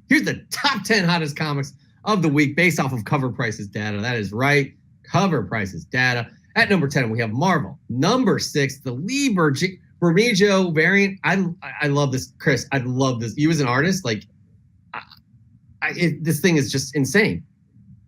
Here's the top 10 hottest comics of the week based off of Covrprice's data. That is right, Covrprice's data. At number 10, we have Marvel. Number 6, the Lee Bermejo variant. I love this, Chris. I love this. You as an artist, like, this thing is just insane.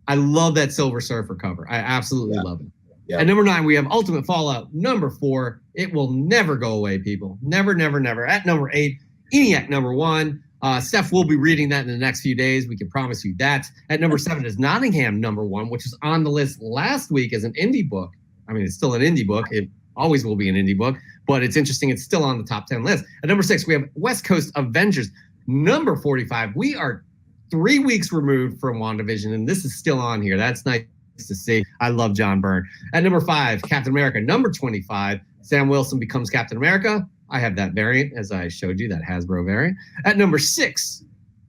I love that Silver Surfer cover. I absolutely love it. Yeah. At number 9, we have Ultimate Fallout. Number 4, it will never go away, people. Never, never, never. At number 8, ENIAC number 1. Steph will be reading that in the next few days. We can promise you that. At number 7 is Nottingham number 1, which was on the list last week as an indie book. I mean, it's still an indie book. It always will be an indie book, but it's interesting. It's still on the top 10 list. At number 6, we have West Coast Avengers. Number 45, we are 3 weeks removed from WandaVision, and this is still on here. That's nice to see. I love John Byrne. At number 5, Captain America. Number 25, Sam Wilson becomes Captain America. I have that variant, as I showed you, that Hasbro variant. At number 6,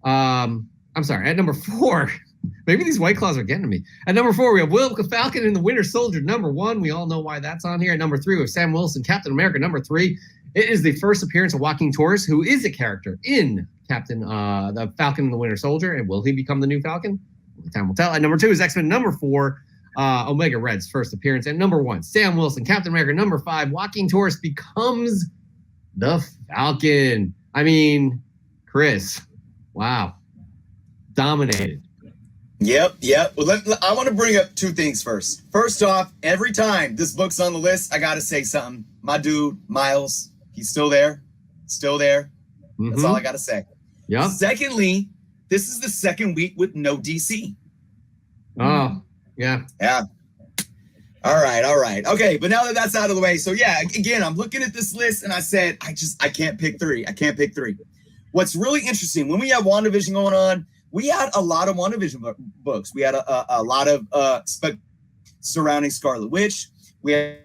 at number 4, maybe these White Claws are getting to me. At number 4, we have Falcon and the Winter Soldier. Number 1, we all know why that's on here. At number 3, we have Sam Wilson, Captain America. Number 3, it is the first appearance of Joaquin Torres, who is a character in the Falcon and the Winter Soldier. And will he become the new Falcon? Time will tell. At number 2 is X-Men. Number 4, Omega Red's first appearance. At number 1, Sam Wilson, Captain America. Number 5, Joaquin Torres becomes the Falcon. I mean, Chris, wow. Dominated. Yep. Well, I want to bring up 2 things first. First off, every time this book's on the list, I got to say something. My dude, Miles, he's still there. Still there. Mm-hmm. That's all I got to say. Yeah. Secondly, this is the second week with no DC. Oh, yeah. Yeah. All right. Okay, but now that that's out of the way, so yeah, again, I'm looking at this list and I said, I can't pick 3. I can't pick 3. What's really interesting, when we have WandaVision going on, we had a lot of WandaVision books. We had a lot of surrounding Scarlet Witch. We had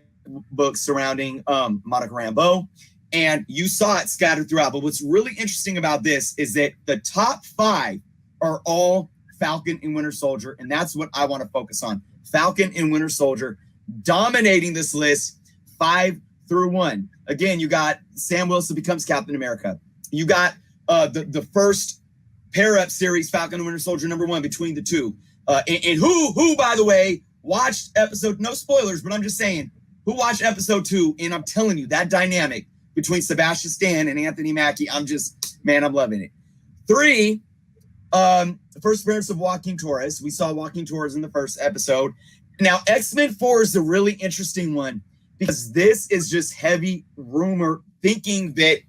books surrounding Monica Rambeau. And you saw it scattered throughout. But what's really interesting about this is that the top 5 are all Falcon and Winter Soldier. And that's what I want to focus on. Falcon and Winter Soldier dominating this list 5 through 1. Again, you got Sam Wilson becomes Captain America. You got the first pair-up series, Falcon and Winter Soldier number 1 between the two. And who, by the way, watched episode, no spoilers, but I'm just saying, who watched episode 2, and I'm telling you, that dynamic between Sebastian Stan and Anthony Mackie, I'm loving it. 3, the first appearance of Joaquin Torres. We saw Joaquin Torres in the first episode. Now, X-Men 4 is a really interesting one because this is just heavy rumor thinking that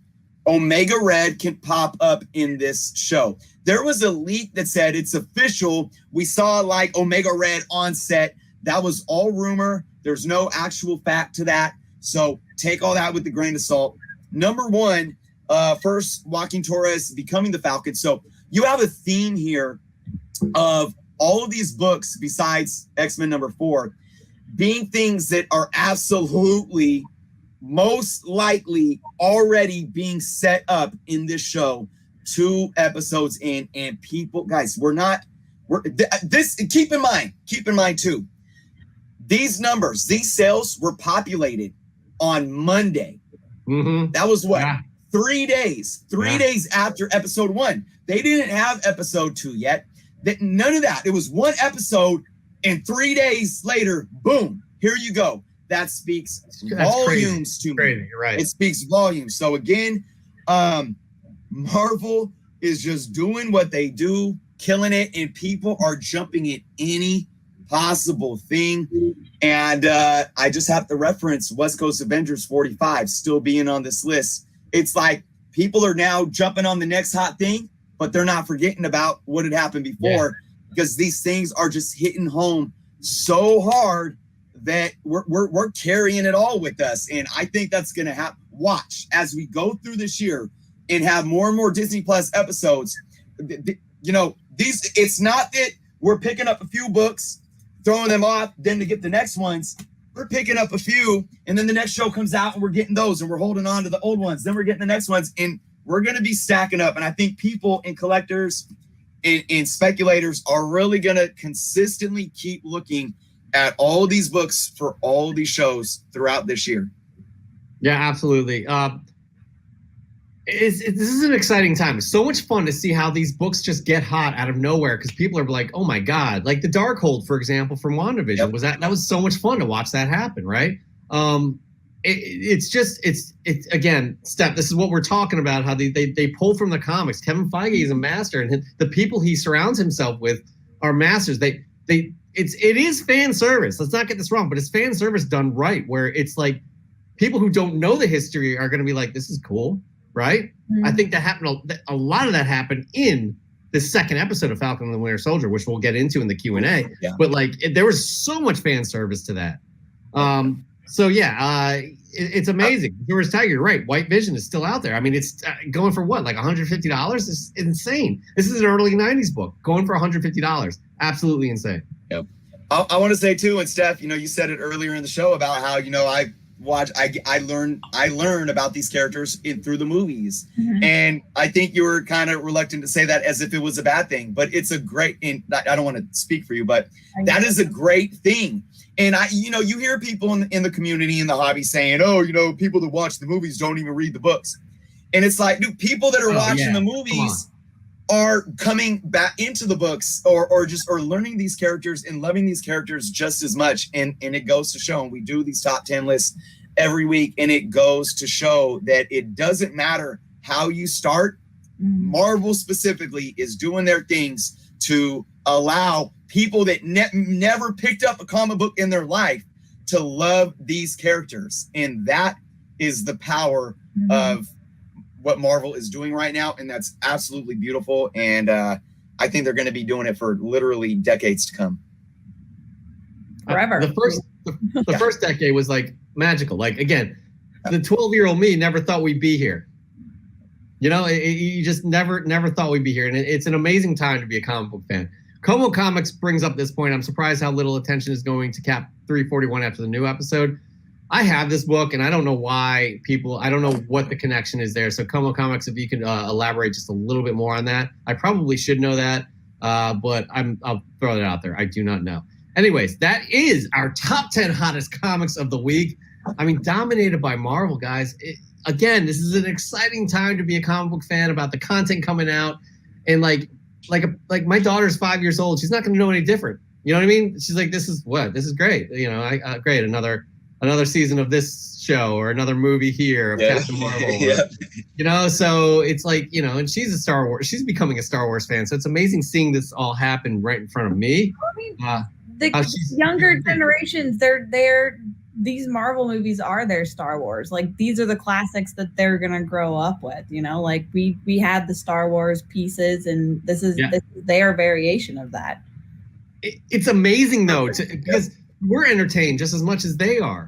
Omega Red can pop up in this show. There was a leak that said it's official. We saw like Omega Red on set. That was all rumor. There's no actual fact to that. So take all that with a grain of salt. Number 1, first Joaquin Torres becoming the Falcon. So you have a theme here of all of these books besides X-Men number 4 being things that are absolutely most likely already being set up in this show 2 episodes in. And people, guys, keep in mind too, these numbers, these sales were populated on Monday. Mm-hmm. That was what? Yeah. 3 days. 3 days after episode 1. They didn't have episode 2 yet. None of that. It was 1 episode, and 3 days later, boom, here you go. That speaks volumes to me. Crazy, right. It speaks volumes. So again, Marvel is just doing what they do, killing it, and people are jumping at any possible thing. And I just have to reference West Coast Avengers 45 still being on this list. It's like people are now jumping on the next hot thing, but they're not forgetting about what had happened before because these things are just hitting home so hard that we're carrying it all with us. And I think that's going to happen. Watch as we go through this year and have more and more Disney Plus episodes. It's not that we're picking up a few books, throwing them off, then to get the next ones. We're picking up a few, and then the next show comes out, and we're getting those, and we're holding on to the old ones. Then we're getting the next ones, and we're going to be stacking up. And I think people and collectors and speculators are really going to consistently keep looking at all of these books for all of these shows throughout this year. Yeah, absolutely. this is an exciting time. It's so much fun to see how these books just get hot out of nowhere because people are like, oh my God. Like the Darkhold, for example, from WandaVision, that was so much fun to watch that happen, right? It's again, Steph, this is what we're talking about, how they pull from the comics. Kevin Feige is a master, and the people he surrounds himself with are masters. It is fan service. Let's not get this wrong, but it's fan service done right, where it's like people who don't know the history are going to be like, this is cool, right? Mm-hmm. I think that happened. A lot of that happened in the second episode of Falcon and the Winter Soldier, which we'll get into in the Q&A. Yeah. But like, there was so much fan service to that. It's amazing. George Tiger, you're right. White Vision is still out there. I mean, it's going for what, like $150? It's insane. This is an early 90s book going for $150. Absolutely insane. Yep. I want to say too, and Steph, you said it earlier in the show about how, I learn about these characters through the movies. Mm-hmm. And I think you were kind of reluctant to say that as if it was a bad thing, but it's a great, and I don't want to speak for you, but that is a great thing. And you hear people in the community, in the hobby saying, oh, people that watch the movies don't even read the books. And it's like, dude, people that are watching the movies are coming back into the books or learning these characters and loving these characters just as much. And it goes to show, and we do these top 10 lists every week, and it goes to show that it doesn't matter how you start. Mm-hmm. Marvel specifically is doing their things to allow people that never picked up a comic book in their life to love these characters. And that is the power of what Marvel is doing right now. And that's absolutely beautiful. And I think they're going to be doing it for literally decades to come. Forever. The first decade was like magical. Like, again, the 12-year-old me never thought we'd be here. You just never thought we'd be here. And it's an amazing time to be a comic book fan. Como Comics brings up this point. I'm surprised how little attention is going to Cap 341 after the new episode. I have this book, and I don't know why I don't know what the connection is there. So Como Comics, if you can elaborate just a little bit more on that. I probably should know that, but I'll throw it out there. I do not know. Anyways, that is our top 10 hottest comics of the week. I mean, dominated by Marvel, guys. Again, this is an exciting time to be a comic book fan about the content coming out. And like my daughter's 5 years old. She's not going to know any different. You know what I mean? She's like, this is great. Great. Another season of this show or another movie here of Captain Marvel. So it's like, and she's becoming a Star Wars fan. So it's amazing seeing this all happen right in front of me. The younger generations, these Marvel movies are their Star Wars. Like, these are the classics that they're going to grow up with, like we had the Star Wars pieces, and this is their variation of that. It's amazing though, because we're entertained just as much as they are.